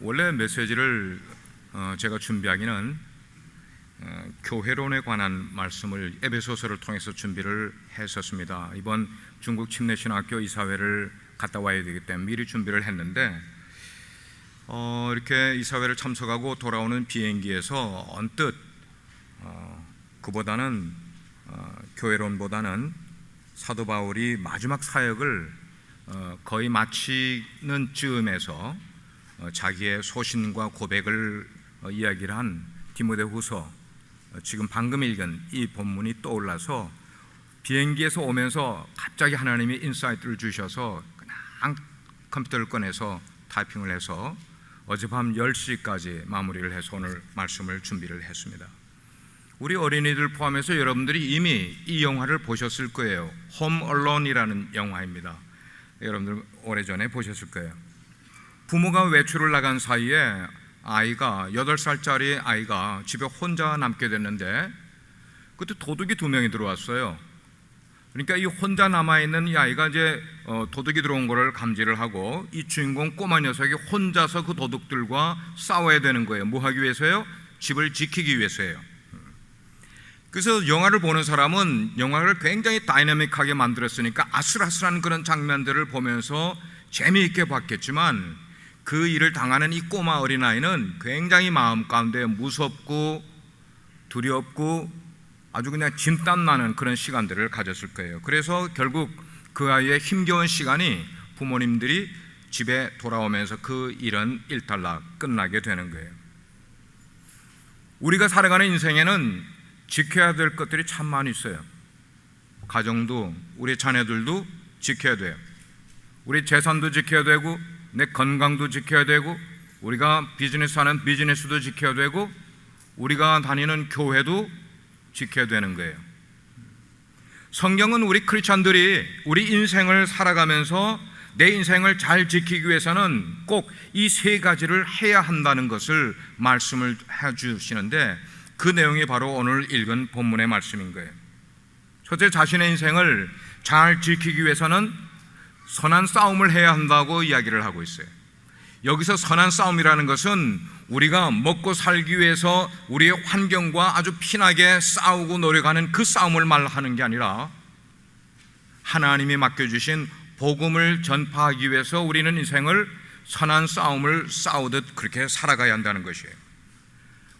원래 메시지를 제가 준비하기는 교회론에 관한 말씀을 에베소서를 통해서 준비를 했었습니다. 이번 중국 침례신학교 이사회를 갔다 와야 되기 때문에 미리 준비를 했는데 이렇게 이사회를 참석하고 돌아오는 비행기에서 언뜻 그보다는 교회론보다는 사도 바울이 마지막 사역을 거의 마치는 즈음에서 자기의 소신과 고백을 이야기를 한 디모데후서, 지금 방금 읽은 이 본문이 떠올라서 비행기에서 오면서 갑자기 하나님이 인사이트를 주셔서 그냥 컴퓨터를 꺼내서 타이핑을 해서 어젯밤 10시까지 마무리를 해서 오늘 말씀을 준비를 했습니다. 우리 어린이들 포함해서 여러분들이 이미 이 영화를 보셨을 거예요. 홈 얼론이라는 영화입니다. 여러분들 오래전에 보셨을 거예요. 부모가 외출을 나간 사이에 아이가 8살짜리 아이가 집에 혼자 남게 됐는데 그때 도둑이 2명이 들어왔어요. 그러니까 이 혼자 남아있는 이 아이가 이제 도둑이 들어온 거를 감지를 하고 이 주인공 꼬마 녀석이 혼자서 그 도둑들과 싸워야 되는 거예요. 뭐 하기 위해서요? 집을 지키기 위해서예요. 그래서 영화를 보는 사람은 영화를 굉장히 다이내믹하게 만들었으니까 아슬아슬한 그런 장면들을 보면서 재미있게 봤겠지만 그 일을 당하는 이 꼬마 어린아이는 굉장히 마음 가운데 무섭고 두렵고 아주 그냥 진땀 나는 그런 시간들을 가졌을 거예요. 그래서 결국 그 아이의 힘겨운 시간이 부모님들이 집에 돌아오면서 그 일은 일단락 끝나게 되는 거예요. 우리가 살아가는 인생에는 지켜야 될 것들이 참 많이 있어요. 가정도, 우리 자녀들도 지켜야 돼요. 우리 재산도 지켜야 되고 내 건강도 지켜야 되고 우리가 비즈니스하는 비즈니스도 지켜야 되고 우리가 다니는 교회도 지켜야 되는 거예요. 성경은 우리 크리스찬들이 우리 인생을 살아가면서 내 인생을 잘 지키기 위해서는 꼭 이 3가지를 해야 한다는 것을 말씀을 해주시는데 그 내용이 바로 오늘 읽은 본문의 말씀인 거예요. 첫째, 자신의 인생을 잘 지키기 위해서는 선한 싸움을 해야 한다고 이야기를 하고 있어요. 여기서 선한 싸움이라는 것은 우리가 먹고 살기 위해서 우리의 환경과 아주 피나게 싸우고 노력하는 그 싸움을 말하는 게 아니라 하나님이 맡겨주신 복음을 전파하기 위해서 우리는 인생을 선한 싸움을 싸우듯 그렇게 살아가야 한다는 것이에요.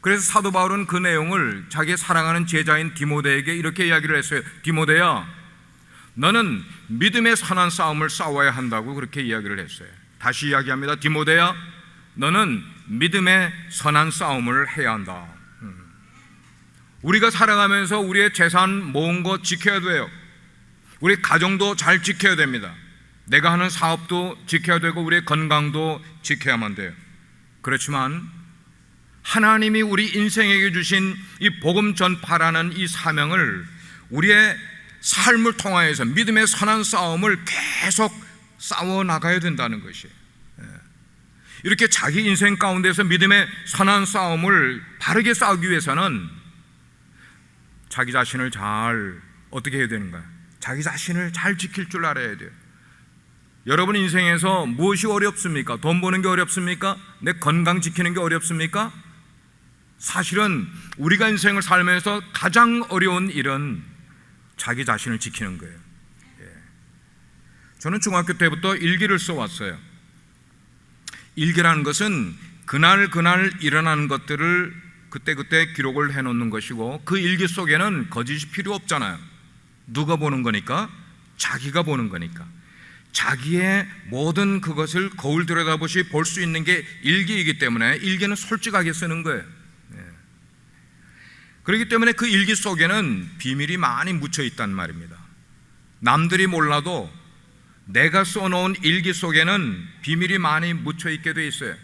그래서 사도 바울은 그 내용을 자기 사랑하는 제자인 디모데에게 이렇게 이야기를 했어요. 디모데야, 너는 믿음의 선한 싸움을 싸워야 한다고 그렇게 이야기를 했어요. 다시 이야기합니다. 디모데야, 너는 믿음의 선한 싸움을 해야 한다. 우리가 살아가면서 우리의 재산 모은 거 지켜야 돼요. 우리 가정도 잘 지켜야 됩니다. 내가 하는 사업도 지켜야 되고 우리의 건강도 지켜야만 돼요. 그렇지만 하나님이 우리 인생에게 주신 이 복음 전파라는 이 사명을 우리의 삶을 통하여서 믿음의 선한 싸움을 계속 싸워 나가야 된다는 것이에요. 이렇게 자기 인생 가운데서 믿음의 선한 싸움을 바르게 싸우기 위해서는 자기 자신을 잘 어떻게 해야 되는가요? 자기 자신을 잘 지킬 줄 알아야 돼요. 여러분 인생에서 무엇이 어렵습니까? 돈 버는 게 어렵습니까? 내 건강 지키는 게 어렵습니까? 사실은 우리가 인생을 살면서 가장 어려운 일은 자기 자신을 지키는 거예요. 저는 중학교 때부터 일기를 써왔어요. 일기라는 것은 그날 일어나는 것들을 그때 기록을 해놓는 것이고 그 일기 속에는 거짓이 필요 없잖아요. 누가 보는 거니까? 자기가 보는 거니까. 자기의 모든 그것을 거울 들여다보시 볼 수 있는 게 일기이기 때문에 일기는 솔직하게 쓰는 거예요. 그렇기 때문에 그 일기 속에는 비밀이 많이 묻혀 있단 말입니다. 남들이 몰라도 내가 써놓은 일기 속에는 비밀이 많이 묻혀 있게 돼 있어요.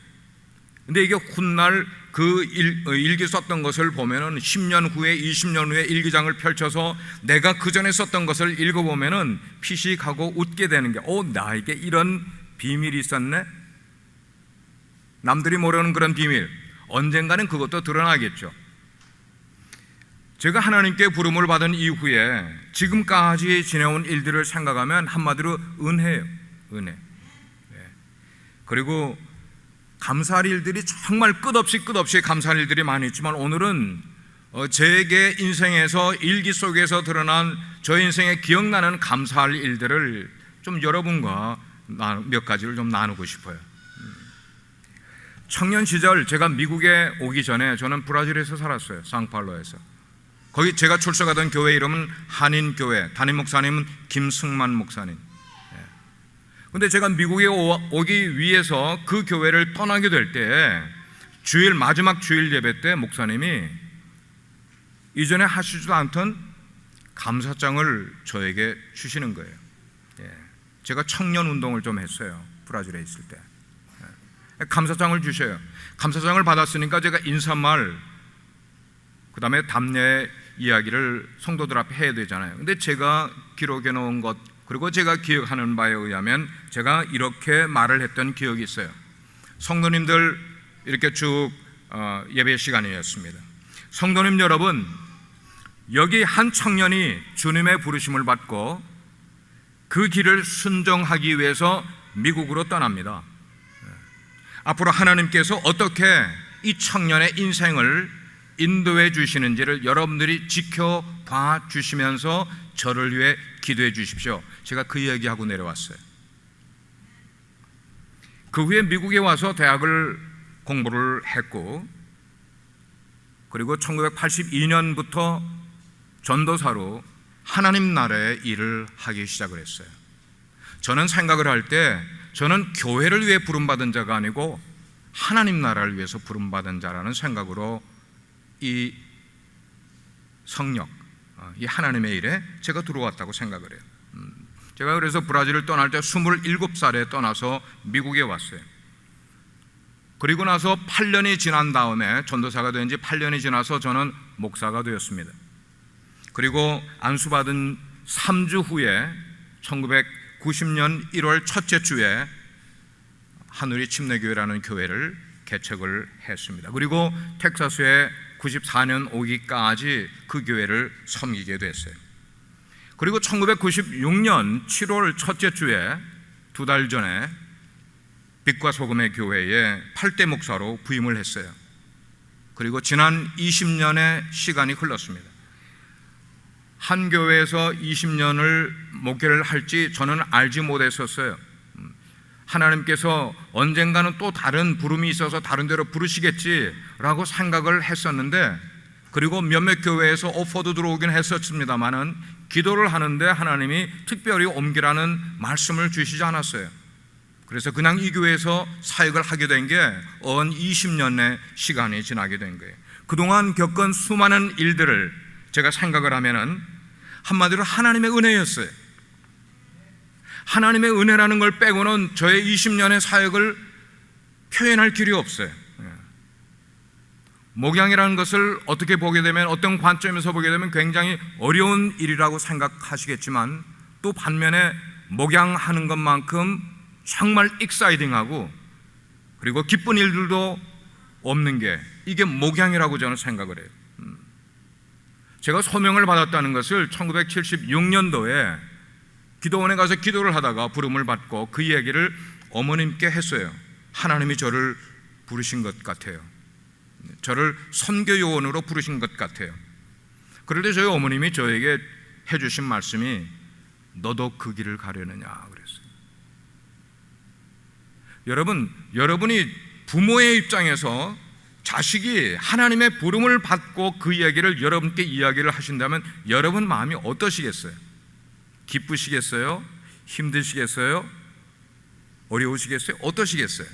근데 이게 훗날 그 일기 썼던 것을 보면은 10년 후에 20년 후에 일기장을 펼쳐서 내가 그 전에 썼던 것을 읽어보면은 피식하고 웃게 되는 게 나에게 이런 비밀이 있었네? 남들이 모르는 그런 비밀, 언젠가는 그것도 드러나겠죠. 제가 하나님께 부름을 받은 이후에 지금까지 지내온 일들을 생각하면 한마디로 은혜예요. 은혜. 그리고 감사할 일들이 정말 끝없이 감사할 일들이 많이 있지만 오늘은 제게 인생에서 일기 속에서 드러난 저 인생에 기억나는 감사할 일들을 좀 여러분과 몇 가지를 좀 나누고 싶어요. 청년 시절 제가 미국에 오기 전에 저는 브라질에서 살았어요. 상파울로에서. 거기 제가 출석하던 교회 이름은 한인교회, 담임 목사님은 김승만 목사님. 근데 제가 미국에 오기 위해서 그 교회를 떠나게 될 때 마지막 주일 예배 때 목사님이 이전에 하시지도 않던 감사장을 저에게 주시는 거예요. 제가 청년 운동을 좀 했어요. 브라질에 있을 때. 감사장을 주셔요. 감사장을 받았으니까 제가 인사말, 그 다음에 답례 이야기를 성도들 앞에 해야 되잖아요. 근데 제가 기록해 놓은 것, 그리고 제가 기억하는 바에 의하면 제가 이렇게 말을 했던 기억이 있어요. 성도님들 이렇게 쭉 예배 시간이었습니다. 성도님 여러분, 여기 한 청년이 주님의 부르심을 받고 그 길을 순종하기 위해서 미국으로 떠납니다. 앞으로 하나님께서 어떻게 이 청년의 인생을 인도해 주시는지를 여러분들이 지켜봐 주시면서 저를 위해 기도해 주십시오. 제가 그 이야기하고 내려왔어요. 그 후에 미국에 와서 대학을 공부를 했고, 그리고 1982년부터 전도사로 하나님 나라의 일을 하기 시작을 했어요. 저는 생각을 할 때 저는 교회를 위해 부름받은 자가 아니고 하나님 나라를 위해서 부름받은 자라는 생각으로 이 성역, 이 하나님의 일에 제가 들어왔다고 생각을 해요. 제가 그래서 브라질을 떠날 때 27살에 떠나서 미국에 왔어요. 그리고 나서 8년이 지난 다음에, 전도사가 된 지 8년이 지나서 저는 목사가 되었습니다. 그리고 안수받은 3주 후에 1990년 1월 첫째 주에 하누리 침례교회라는 교회를 개척을 했습니다. 그리고 텍사스에 94년 오기까지 그 교회를 섬기게 됐어요. 그리고 1996년 7월 첫째 주에 2달 전에 빛과 소금의 교회에 8대 목사로 부임을 했어요. 그리고 지난 20년의 시간이 흘렀습니다. 한 교회에서 20년을 목회를 할지 저는 알지 못했었어요. 하나님께서 언젠가는 또 다른 부름이 있어서 다른 데로 부르시겠지라고 생각을 했었는데, 그리고 몇몇 교회에서 오퍼도 들어오긴 했었습니다만은 기도를 하는데 하나님이 특별히 옮기라는 말씀을 주시지 않았어요. 그래서 그냥 이 교회에서 사역을 하게 된 게 20년의 시간이 지나게 된 거예요. 그동안 겪은 수많은 일들을 제가 생각을 하면은 한마디로 하나님의 은혜였어요. 하나님의 은혜라는 걸 빼고는 저의 20년의 사역을 표현할 길이 없어요. 목양이라는 것을 어떻게 보게 되면, 어떤 관점에서 보게 되면 굉장히 어려운 일이라고 생각하시겠지만, 또 반면에 목양하는 것만큼 정말 익사이딩하고 그리고 기쁜 일들도 없는 게 이게 목양이라고 저는 생각을 해요. 제가 소명을 받았다는 것을 1976년도에 기도원에 가서 기도를 하다가 부름을 받고 그 얘기를 어머님께 했어요. 하나님이 저를 부르신 것 같아요. 저를 선교요원으로 부르신 것 같아요. 그럴 때 저희 어머님이 저에게 해주신 말씀이 너도 그 길을 가려느냐 그랬어요. 여러분이 부모의 입장에서 자식이 하나님의 부름을 받고 그 이야기를 여러분께 이야기를 하신다면 여러분 마음이 어떠시겠어요? 기쁘시겠어요? 힘드시겠어요? 어려우시겠어요? 어떠시겠어요?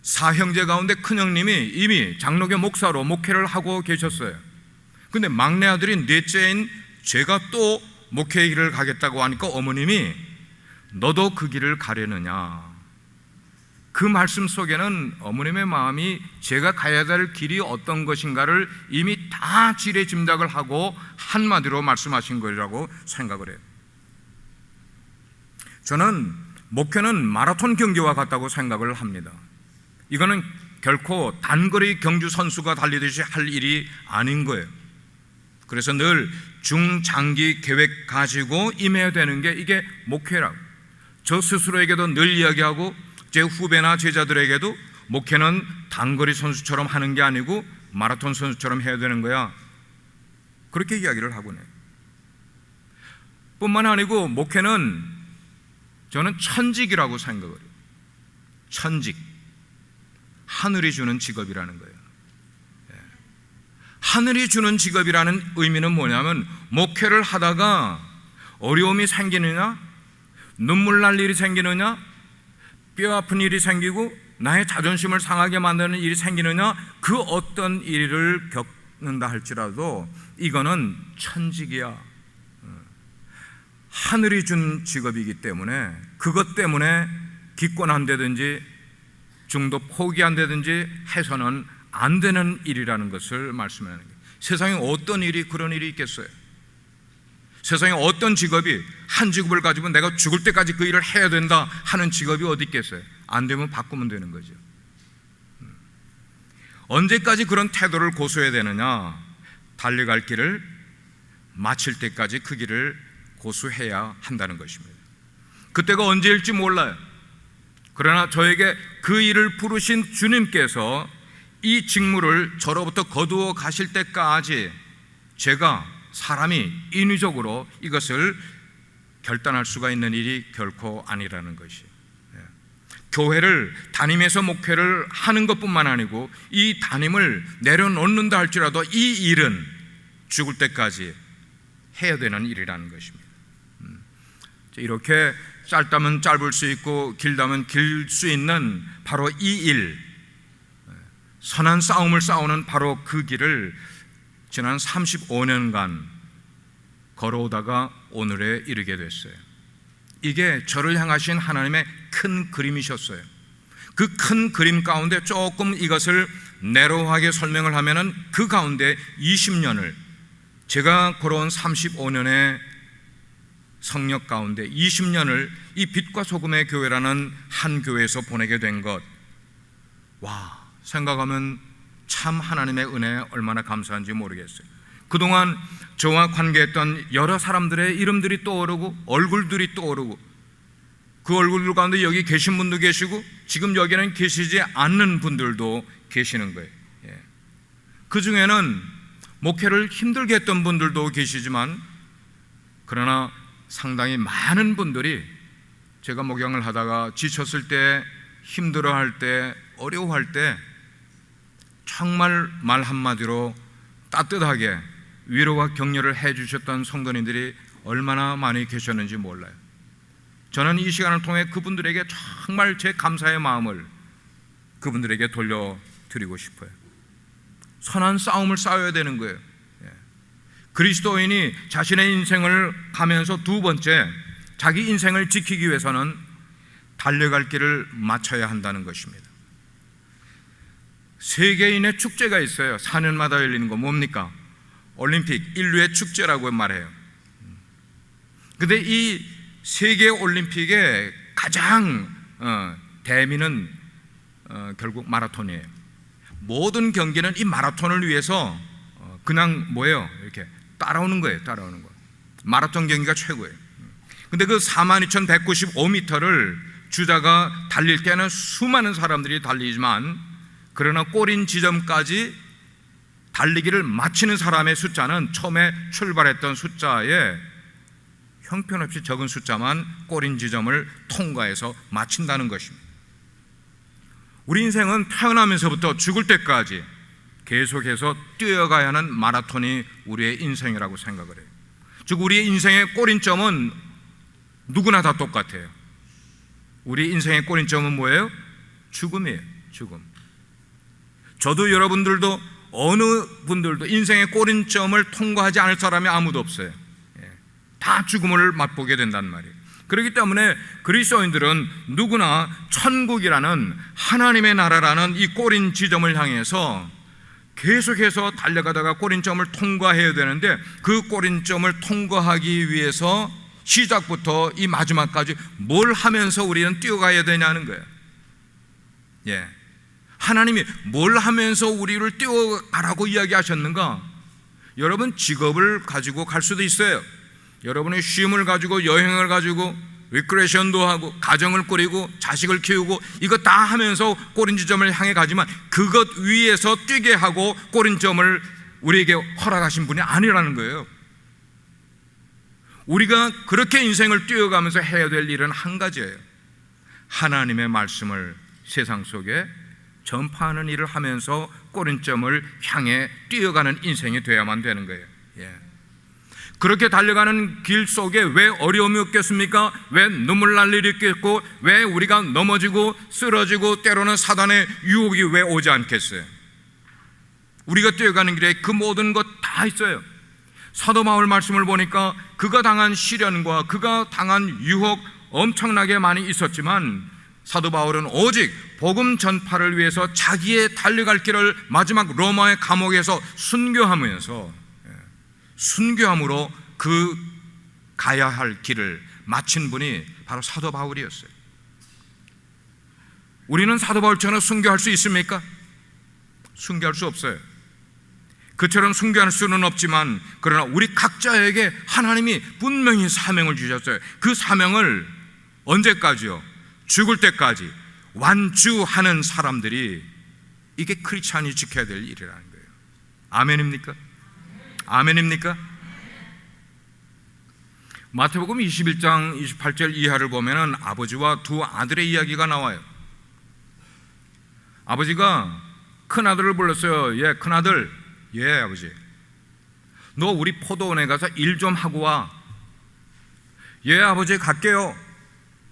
사형제 가운데 큰형님이 이미 장로교 목사로 목회를 하고 계셨어요. 근데 막내 아들이 넷째인 제가 또 목회의 길을 가겠다고 하니까 어머님이 너도 그 길을 가려느냐. 그 말씀 속에는 어머님의 마음이 제가 가야 될 길이 어떤 것인가를 이미 다 지레짐작을 하고 한마디로 말씀하신 거라고 생각을 해요. 저는 목회는 마라톤 경기와 같다고 생각을 합니다. 이거는 결코 단거리 경주 선수가 달리듯이 할 일이 아닌 거예요. 그래서 늘 중장기 계획 가지고 임해야 되는 게 이게 목회라고 저 스스로에게도 늘 이야기하고 제 후배나 제자들에게도 목회는 단거리 선수처럼 하는 게 아니고 마라톤 선수처럼 해야 되는 거야, 그렇게 이야기를 하곤 해요. 뿐만 아니고 목회는 저는 천직이라고 생각을 해요. 천직, 하늘이 주는 직업이라는 거예요. 하늘이 주는 직업이라는 의미는 뭐냐면, 목회를 하다가 어려움이 생기느냐, 눈물 날 일이 생기느냐, 뼈 아픈 일이 생기고 나의 자존심을 상하게 만드는 일이 생기느냐, 그 어떤 일을 겪는다 할지라도 이거는 천직이야. 하늘이 준 직업이기 때문에 그것 때문에 기권한다든지 중도 포기한다든지 해서는 안 되는 일이라는 것을 말씀하는 거예요. 세상에 어떤 일이 그런 일이 있겠어요? 세상에 어떤 직업이 한 직업을 가지고 내가 죽을 때까지 그 일을 해야 된다 하는 직업이 어디 있겠어요? 안 되면 바꾸면 되는 거죠. 언제까지 그런 태도를 고수해야 되느냐? 달려갈 길을 마칠 때까지 그 길을 고수해야 한다는 것입니다. 그때가 언제일지 몰라요. 그러나 저에게 그 일을 부르신 주님께서 이 직무를 저로부터 거두어 가실 때까지 제가 사람이 인위적으로 이것을 결단할 수가 있는 일이 결코 아니라는 것이에요. 교회를 다니면서 목회를 하는 것뿐만 아니고 이 담임을 내려놓는다 할지라도 이 일은 죽을 때까지 해야 되는 일이라는 것입니다. 이렇게 짧다면 짧을 수 있고 길다면 길 수 있는 바로 이 일, 선한 싸움을 싸우는 바로 그 길을 지난 35년간 걸어오다가 오늘에 이르게 됐어요. 이게 저를 향하신 하나님의 큰 그림이셨어요. 그 큰 그림 가운데 조금 이것을 내로하게 설명을 하면은 그 가운데 20년을, 제가 걸어온 35년의 성역 가운데 20년을 이 빛과 소금의 교회라는 한 교회에서 보내게 된 것, 와, 생각하면 참 하나님의 은혜에 얼마나 감사한지 모르겠어요. 그동안 저와 관계했던 여러 사람들의 이름들이 떠오르고 얼굴들이 떠오르고, 그 얼굴들 가운데 여기 계신 분도 계시고 지금 여기는 계시지 않는 분들도 계시는 거예요. 그 중에는 목회를 힘들게 했던 분들도 계시지만, 그러나 상당히 많은 분들이 제가 목양을 하다가 지쳤을 때, 힘들어할 때, 어려워할 때 정말 말 한마디로 따뜻하게 위로와 격려를 해주셨던 성도님들이 얼마나 많이 계셨는지 몰라요. 저는 이 시간을 통해 그분들에게 정말 제 감사의 마음을 그분들에게 돌려드리고 싶어요. 선한 싸움을 싸워야 되는 거예요. 그리스도인이 자신의 인생을 가면서 두 번째, 자기 인생을 지키기 위해서는 달려갈 길을 맞춰야 한다는 것입니다. 세계인의 축제가 있어요. 4년마다 열리는 거 뭡니까? 올림픽, 인류의 축제라고 말해요. 근데 이 세계 올림픽의 가장 대미는 결국 마라톤이에요. 모든 경기는 이 마라톤을 위해서 그냥 뭐예요? 이렇게 따라오는 거예요. 따라오는 거. 마라톤 경기가 최고예요. 근데 그 42,195m를 주자가 달릴 때는 수많은 사람들이 달리지만, 그러나 꼬린 지점까지 달리기를 마치는 사람의 숫자는 처음에 출발했던 숫자에 형편없이 적은 숫자만 꼬린 지점을 통과해서 마친다는 것입니다. 우리 인생은 태어나면서부터 죽을 때까지 계속해서 뛰어가야 하는 마라톤이 우리의 인생이라고 생각을 해요. 즉 우리의 인생의 꼬린점은 누구나 다 똑같아요. 우리 인생의 꼬린점은 뭐예요? 죽음이에요. 죽음. 저도 여러분들도 어느 분들도 인생의 꼬린점을 통과하지 않을 사람이 아무도 없어요. 다 죽음을 맛보게 된단 말이에요. 그렇기 때문에 그리스도인들은 누구나 천국이라는 하나님의 나라라는 이 꼬린 지점을 향해서 계속해서 달려가다가 꼬린점을 통과해야 되는데, 그 꼬린점을 통과하기 위해서 시작부터 이 마지막까지 뭘 하면서 우리는 뛰어가야 되냐는 거예요. 하나님이 뭘 하면서 우리를 뛰어가라고 이야기하셨는가? 여러분 직업을 가지고 갈 수도 있어요. 여러분의 쉼을 가지고, 여행을 가지고, 리크레이션도 하고 가정을 꾸리고 자식을 키우고 이거 다 하면서 꼬린 지점을 향해 가지만 그것 위에서 뛰게 하고 꼬린 점을 우리에게 허락하신 분이 아니라는 거예요. 우리가 그렇게 인생을 뛰어가면서 해야 될 일은 한 가지예요. 하나님의 말씀을 세상 속에 전파하는 일을 하면서 꼬린점을 향해 뛰어가는 인생이 되어야만 되는 거예요. 그렇게 달려가는 길 속에 왜 어려움이 없겠습니까? 왜 눈물 날 일이 있겠고 왜 우리가 넘어지고 쓰러지고 때로는 사단의 유혹이 왜 오지 않겠어요? 우리가 뛰어가는 길에 그 모든 것 다 있어요. 사도 바울 말씀을 보니까 그가 당한 시련과 그가 당한 유혹 엄청나게 많이 있었지만 사도 바울은 오직 복음 전파를 위해서 자기의 달려갈 길을 마지막 로마의 감옥에서 순교함으로 그 가야 할 길을 마친 분이 바로 사도 바울이었어요. 우리는 사도 바울처럼 순교할 수 있습니까? 순교할 수 없어요. 그처럼 순교할 수는 없지만 그러나 우리 각자에게 하나님이 분명히 사명을 주셨어요. 그 사명을 언제까지요? 죽을 때까지 완주하는 사람들이 이게 크리스찬이 지켜야 될 일이라는 거예요. 아멘입니까? 아멘입니까? 마태복음 21장 28절 이하를 보면은 아버지와 두 아들의 이야기가 나와요. 아버지가 큰아들을 불렀어요. 예, 큰아들. 예, 아버지. 너 우리 포도원에 가서 일 좀 하고 와. 예, 아버지, 갈게요.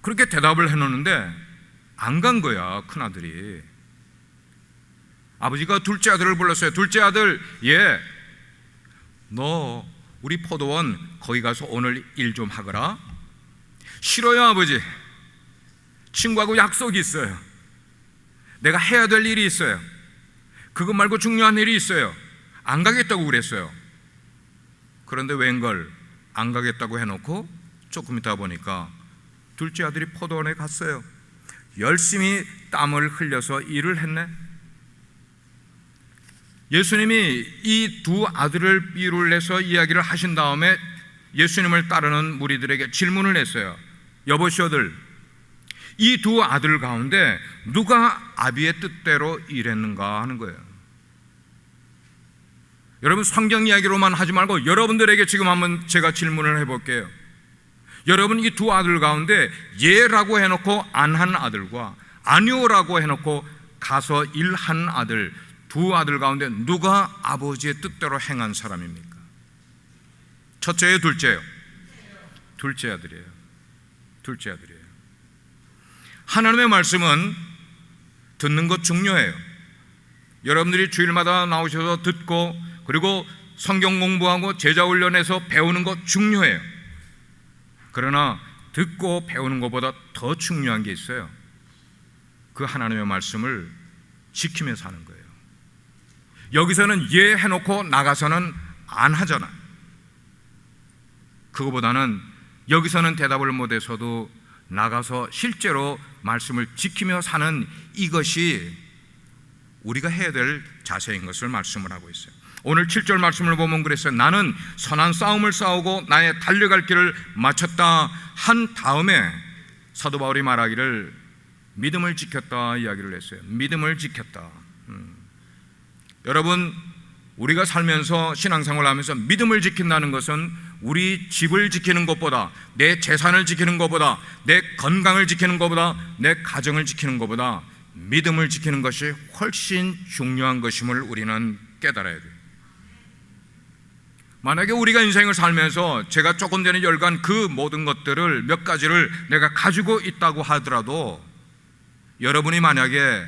그렇게 대답을 해놓는데 안 간 거야, 큰아들이. 아버지가 둘째 아들을 불렀어요. 둘째 아들, 예, 너 우리 포도원 거기 가서 오늘 일 좀 하거라. 싫어요, 아버지. 친구하고 약속이 있어요. 내가 해야 될 일이 있어요. 그것 말고 중요한 일이 있어요. 안 가겠다고 그랬어요. 그런데 웬걸 안 가겠다고 해놓고 조금 있다 보니까 둘째 아들이 포도원에 갔어요. 열심히 땀을 흘려서 일을 했네. 예수님이 이 두 아들을 비유를 내서 이야기를 하신 다음에 예수님을 따르는 무리들에게 질문을 했어요. 여보시오들, 이 두 아들 가운데 누가 아비의 뜻대로 일했는가 하는 거예요. 여러분, 성경 이야기로만 하지 말고 여러분들에게 지금 한번 제가 질문을 해볼게요. 여러분, 이 두 아들 가운데 예라고 해놓고 안 한 아들과 아니오라고 해놓고 가서 일한 아들, 두 아들 가운데 누가 아버지의 뜻대로 행한 사람입니까? 첫째예요, 둘째예요? 둘째 아들이에요. 둘째 아들이에요. 하나님의 말씀은 듣는 것 중요해요. 여러분들이 주일마다 나오셔서 듣고 그리고 성경 공부하고 제자 훈련해서 배우는 것 중요해요. 그러나 듣고 배우는 것보다 더 중요한 게 있어요. 그 하나님의 말씀을 지키며 사는 거예요. 여기서는 예 해놓고 나가서는 안 하잖아. 그거보다는 여기서는 대답을 못해서도 나가서 실제로 말씀을 지키며 사는 이것이 우리가 해야 될 자세인 것을 말씀을 하고 있어요. 오늘 7절 말씀을 보면 그랬어요. 나는 선한 싸움을 싸우고 나의 달려갈 길을 마쳤다 한 다음에 사도 바울이 말하기를 믿음을 지켰다 이야기를 했어요. 믿음을 지켰다. 여러분, 우리가 살면서 신앙생활을 하면서 믿음을 지킨다는 것은 우리 집을 지키는 것보다, 내 재산을 지키는 것보다, 내 건강을 지키는 것보다, 내 가정을 지키는 것보다 믿음을 지키는 것이 훨씬 중요한 것임을 우리는 깨달아야 돼요. 만약에 우리가 인생을 살면서 제가 조금 전에 열간 그 모든 것들을 몇 가지를 내가 가지고 있다고 하더라도 여러분이 만약에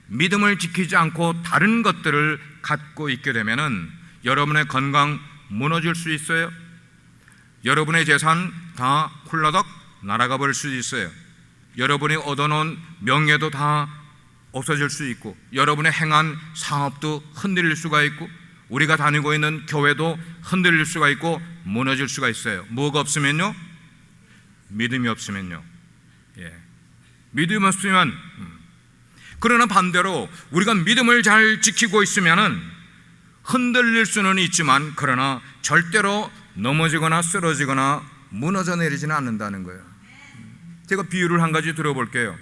믿음을 지키지 않고 다른 것들을 갖고 있게 되면은 여러분의 건강 무너질 수 있어요. 여러분의 재산 다 홀라덕 날아가 버릴 수 있어요. 여러분이 얻어놓은 명예도 다 없어질 수 있고 여러분의 행한 사업도 흔들릴 수가 있고 우리가 다니고 있는 교회도 흔들릴 수가 있고 무너질 수가 있어요. 뭐가 없으면요? 믿음이 없으면요. 믿음이 없으면 그러나 반대로 우리가 믿음을 잘 지키고 있으면은 흔들릴 수는 있지만 그러나 절대로 넘어지거나 쓰러지거나 무너져 내리지는 않는다는 거예요. 제가 비유를 한 가지 들어볼게요.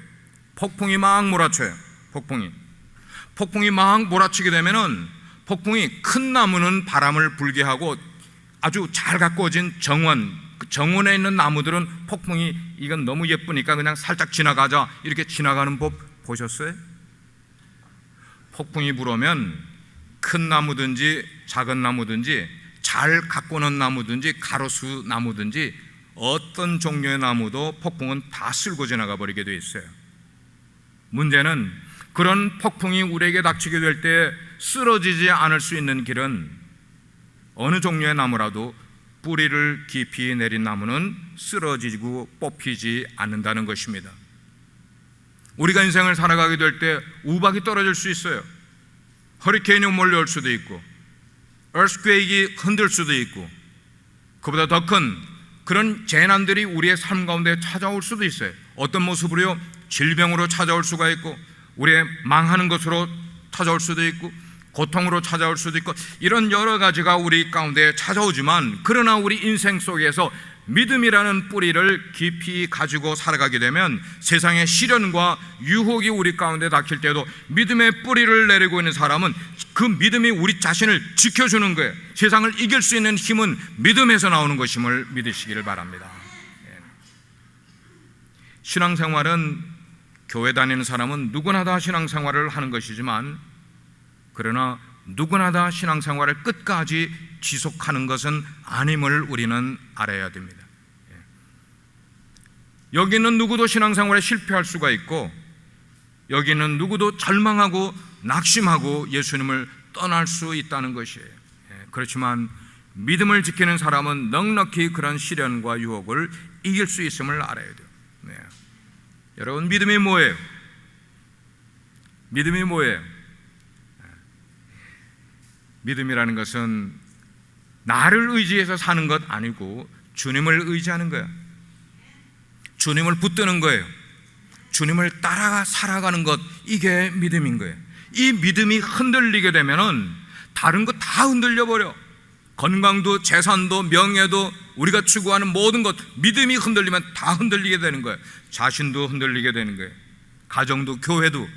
폭풍이 막 몰아쳐요. 폭풍이 막 몰아치게 되면은 폭풍이 큰 나무는 바람을 불게 하고 아주 잘 가꾸어진 그 정원에 있는 나무들은 폭풍이 이건 너무 예쁘니까 그냥 살짝 지나가자 이렇게 지나가는 법 보셨어요? 폭풍이 불어오면 큰 나무든지 작은 나무든지 잘 가꾸는 나무든지 가로수 나무든지 어떤 종류의 나무도 폭풍은 다 쓸고 지나가 버리게 되어 있어요. 문제는 그런 폭풍이 우리에게 닥치게 될 때 쓰러지지 않을 수 있는 길은 어느 종류의 나무라도 뿌리를 깊이 내린 나무는 쓰러지고 뽑히지 않는다는 것입니다. 우리가 인생을 살아가게 될 때 우박이 떨어질 수 있어요. 허리케인이 몰려올 수도 있고 earthquake이 흔들 수도 있고 그보다 더 큰 그런 재난들이 우리의 삶 가운데 찾아올 수도 있어요. 어떤 모습으로요? 질병으로 찾아올 수가 있고 우리의 망하는 것으로 찾아올 수도 있고 고통으로 찾아올 수도 있고 이런 여러 가지가 우리 가운데 찾아오지만 그러나 우리 인생 속에서 믿음이라는 뿌리를 깊이 가지고 살아가게 되면 세상의 시련과 유혹이 우리 가운데 닥칠 때도 믿음의 뿌리를 내리고 있는 사람은 그 믿음이 우리 자신을 지켜주는 거예요. 세상을 이길 수 있는 힘은 믿음에서 나오는 것임을 믿으시기를 바랍니다. 신앙생활은 교회 다니는 사람은 누구나 다 신앙생활을 하는 것이지만 그러나 누구나 다 신앙생활을 끝까지 지속하는 것은 아님을 우리는 알아야 됩니다. 여기는 누구도 신앙생활에 실패할 수가 있고 여기는 누구도 절망하고 낙심하고 예수님을 떠날 수 있다는 것이에요. 그렇지만 믿음을 지키는 사람은 넉넉히 그런 시련과 유혹을 이길 수 있음을 알아야 돼요. 여러분, 믿음이 뭐예요? 믿음이 뭐예요? 믿음이라는 것은 나를 의지해서 사는 것 아니고 주님을 의지하는 거예요. 주님을 붙드는 거예요. 주님을 따라 살아가는 것, 이게 믿음인 거예요. 이 믿음이 흔들리게 되면은 다른 거 다 흔들려 버려. 건강도 재산도 명예도 우리가 추구하는 모든 것, 믿음이 흔들리면 다 흔들리게 되는 거예요. 자신도 흔들리게 되는 거예요. 가정도 교회도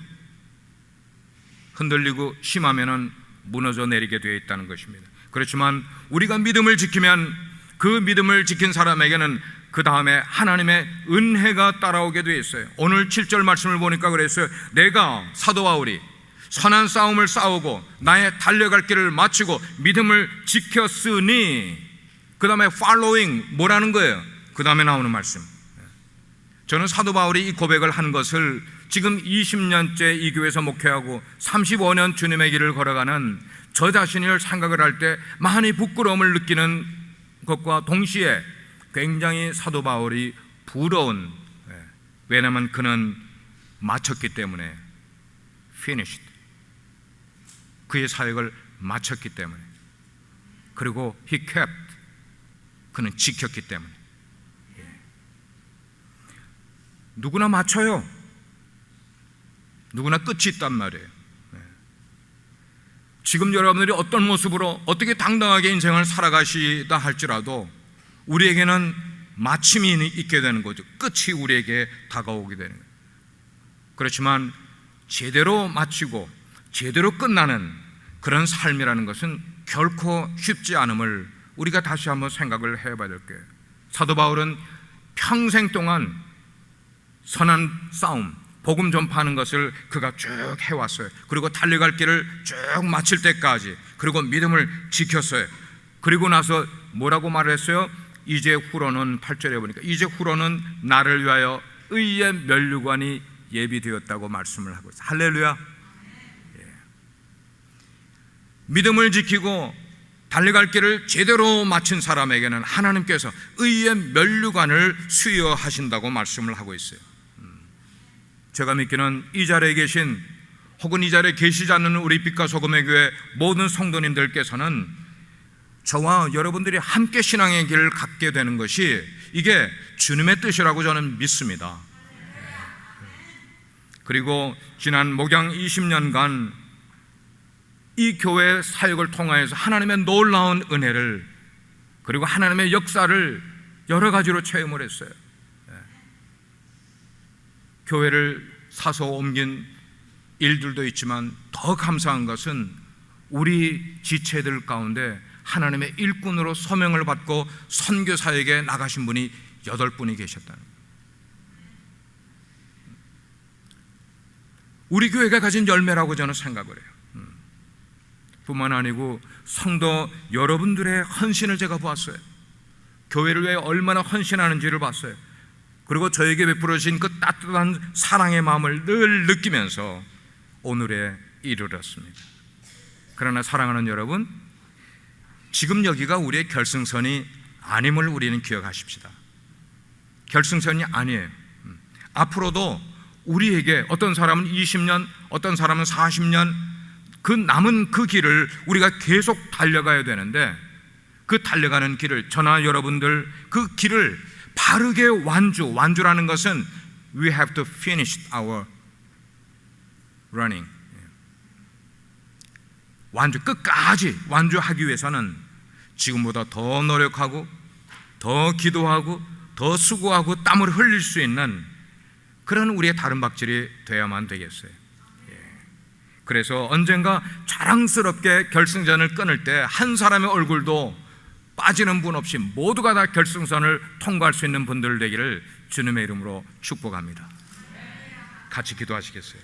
흔들리고 심하면은 무너져 내리게 되어 있다는 것입니다. 그렇지만 우리가 믿음을 지키면 그 믿음을 지킨 사람에게는 그 다음에 하나님의 은혜가 따라오게 되어 있어요. 오늘 7절 말씀을 보니까 그랬어요. 내가 사도 바울이 선한 싸움을 싸우고 나의 달려갈 길을 마치고 믿음을 지켰으니, 그 다음에 following 뭐라는 거예요? 그 다음에 나오는 말씀. 저는 사도 바울이 이 고백을 한 것을 지금 20년째 이 교회에서 목회하고 35년 주님의 길을 걸어가는 저 자신을 생각을 할 때 많이 부끄러움을 느끼는 것과 동시에 굉장히 사도 바울이 부러운, 왜냐하면 그는 마쳤기 때문에, finished, 그의 사역을 마쳤기 때문에, 그리고 he kept, 그는 지켰기 때문에. 누구나 마쳐요. 누구나 끝이 있단 말이에요. 지금 여러분들이 어떤 모습으로 어떻게 당당하게 인생을 살아가시다 할지라도 우리에게는 마침이 있게 되는 거죠. 끝이 우리에게 다가오게 되는 거예요. 그렇지만 제대로 마치고 제대로 끝나는 그런 삶이라는 것은 결코 쉽지 않음을 우리가 다시 한번 생각을 해봐야 될 거예요. 사도 바울은 평생 동안 선한 싸움, 복음 전파하는 것을 그가 쭉 해왔어요. 그리고 달려갈 길을 쭉 마칠 때까지, 그리고 믿음을 지켰어요. 그리고 나서 뭐라고 말을 했어요? 이제 후로는, 8절에 보니까 이제 후로는 나를 위하여 의의 면류관이 예비되었다고 말씀을 하고 있어요. 할렐루야. 믿음을 지키고 달려갈 길을 제대로 마친 사람에게는 하나님께서 의의 면류관을 수여하신다고 말씀을 하고 있어요. 제가 믿기는 이 자리에 계신, 혹은 이 자리에 계시지 않는 우리 빛과 소금의 교회 모든 성도님들께서는 저와 여러분들이 함께 신앙의 길을 갖게 되는 것이 이게 주님의 뜻이라고 저는 믿습니다. 그리고 지난 목양 20년간 이 교회 사역을 통하여서 하나님의 놀라운 은혜를, 그리고 하나님의 역사를 여러 가지로 체험을 했어요. 교회를 사서 옮긴 일들도 있지만 더 감사한 것은 우리 지체들 가운데 하나님의 일꾼으로 소명을 받고 선교 사역에 나가신 분이 8분이 계셨다는 거예요. 우리 교회가 가진 열매라고 저는 생각을 해요. 뿐만 아니고 성도 여러분들의 헌신을 제가 보았어요. 교회를 위해 얼마나 헌신하는지를 봤어요. 그리고 저에게 베풀어 주신 그 따뜻한 사랑의 마음을 늘 느끼면서 오늘에 이르렀습니다. 그러나 사랑하는 여러분, 지금 여기가 우리의 결승선이 아님을 우리는 기억하십시다. 결승선이 아니에요. 앞으로도 우리에게 어떤 사람은 20년, 어떤 사람은 40년 그 남은 그 길을 우리가 계속 달려가야 되는데, 그 달려가는 길을, 저나 여러분들 그 길을 바르게 완주라는 것은 we have to finish our running. 끝까지 완주하기 위해서는 지금보다 더 노력하고 더 기도하고 더 수고하고 땀을 흘릴 수 있는 그런 우리의 다른 박질이 되어야만 되겠어요. 그래서 언젠가 자랑스럽게 결승전을 끊을 때 한 사람의 얼굴도 빠지는 분 없이 모두가 다 결승선을 통과할 수 있는 분들 되기를 주님의 이름으로 축복합니다. 같이 기도하시겠어요?